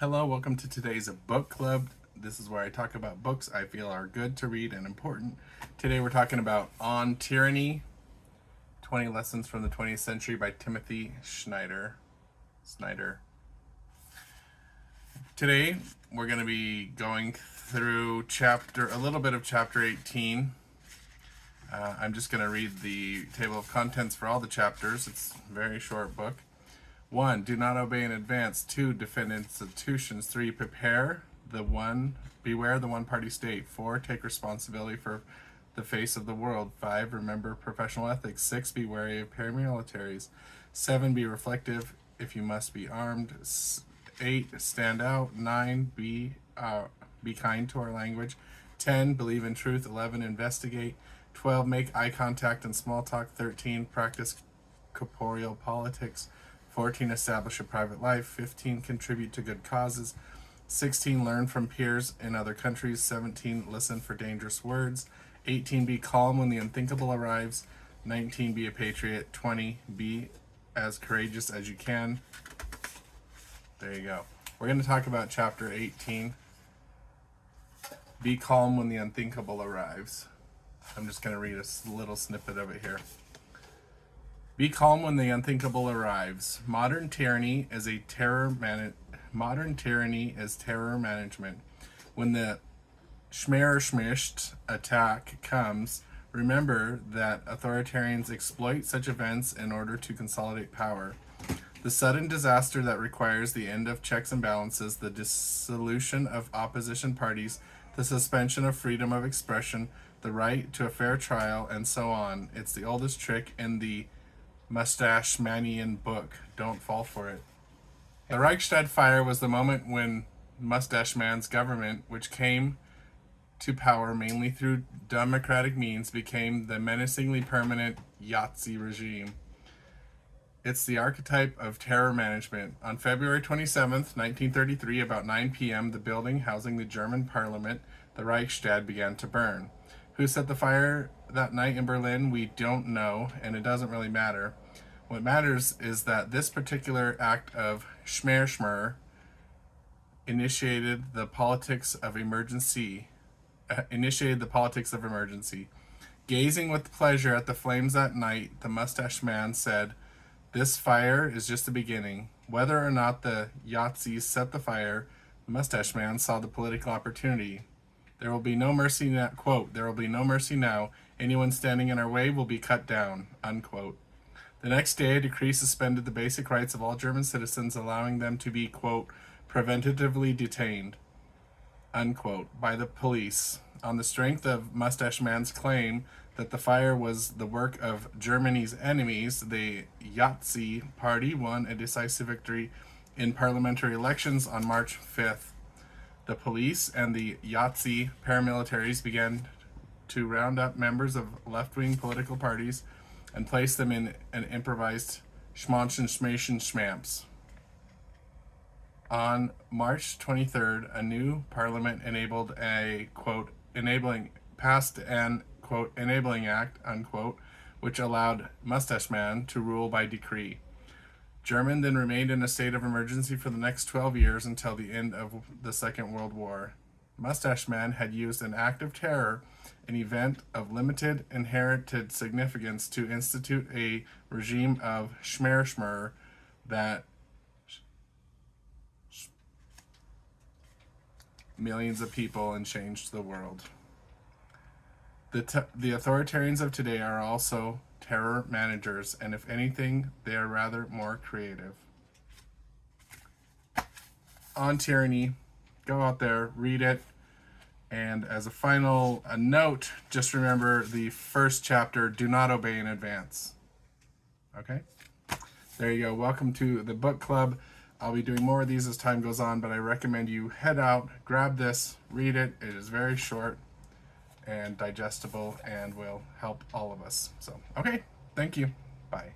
Hello, welcome to today's book club. This is where I talk about books I feel are good to read and important. Today we're talking about On Tyranny, 20 Lessons from the 20th Century by Timothy Snyder. Today we're going to be going through a little bit of chapter 18. I'm just going to read the table of contents for all the chapters. It's a very short book. 1. Do not obey in advance. 2. Defend institutions. 3. Beware the one-party state. 4. Take responsibility for the face of the world. 5. Remember professional ethics. 6. Be wary of paramilitaries. 7. Be reflective if you must be armed. 8. Stand out. 9. Be kind to our language. 10. Believe in truth. 11. Investigate. 12. Make eye contact and small talk. 13. Practice corporeal politics. 14. Establish a private life. 15. Contribute to good causes. 16. Learn from peers in other countries. 17. Listen for dangerous words. 18. Be calm when the unthinkable arrives. 19. Be a patriot. 20. Be as courageous as you can. There you go. We're going to talk about chapter 18. Be calm when the unthinkable arrives. I'm just going to read a little snippet of it here. Be calm when the unthinkable arrives. Modern tyranny is terror management. When the Schmerschmischt attack comes, remember that authoritarians exploit such events in order to consolidate power. The sudden disaster that requires the end of checks and balances, the dissolution of opposition parties, the suspension of freedom of expression, the right to a fair trial, and so on. It's the oldest trick in the Mustache Manian book. Don't fall for it. The Reichstag fire was the moment when Mustache Man's government, which came to power mainly through democratic means, became the menacingly permanent Yahtzee regime. It's the archetype of terror management. On February 27th, 1933, about 9 p.m., the building housing the German parliament, the Reichstag, began to burn. Who set the fire that night in Berlin? We don't know, and it doesn't really matter. What matters is that this particular act of Schmerschmer initiated the politics of emergency. Gazing with pleasure at the flames that night, the mustache man said, "This fire is just the beginning." Whether or not the Yahtzees set the fire, the mustache man saw the political opportunity. There will be no mercy now. Quote, "There will be no mercy now. Anyone standing in our way will be cut down." Unquote. The next day, a decree suspended the basic rights of all German citizens, allowing them to be, quote, "preventatively detained," unquote, by the police. On the strength of Mustache Man's claim that the fire was the work of Germany's enemies, the Yahtzee party won a decisive victory in parliamentary elections on March 5th. The police and the Yahtzee paramilitaries began to round up members of left-wing political parties and place them in an improvised schmamps. On March 23rd, a new parliament passed an quote enabling act unquote, which allowed Mustache Man to rule by decree. Germany then remained in a state of emergency for the next 12 years until the end of the Second World War. Mustache Man had used an act of terror, an event of limited inherited significance, to institute a regime of Schmerschmer that millions of people and changed the world. The authoritarians of today are also terror managers, and if anything, they are rather more creative. On Tyranny, go out there, read it, and as a final note, just remember the first chapter, do not obey in advance. Okay? There you go. Welcome to the book club. I'll be doing more of these as time goes on, but I recommend you head out, grab this, read it. It is very short and digestible and will help all of us. So, okay, thank you. Bye.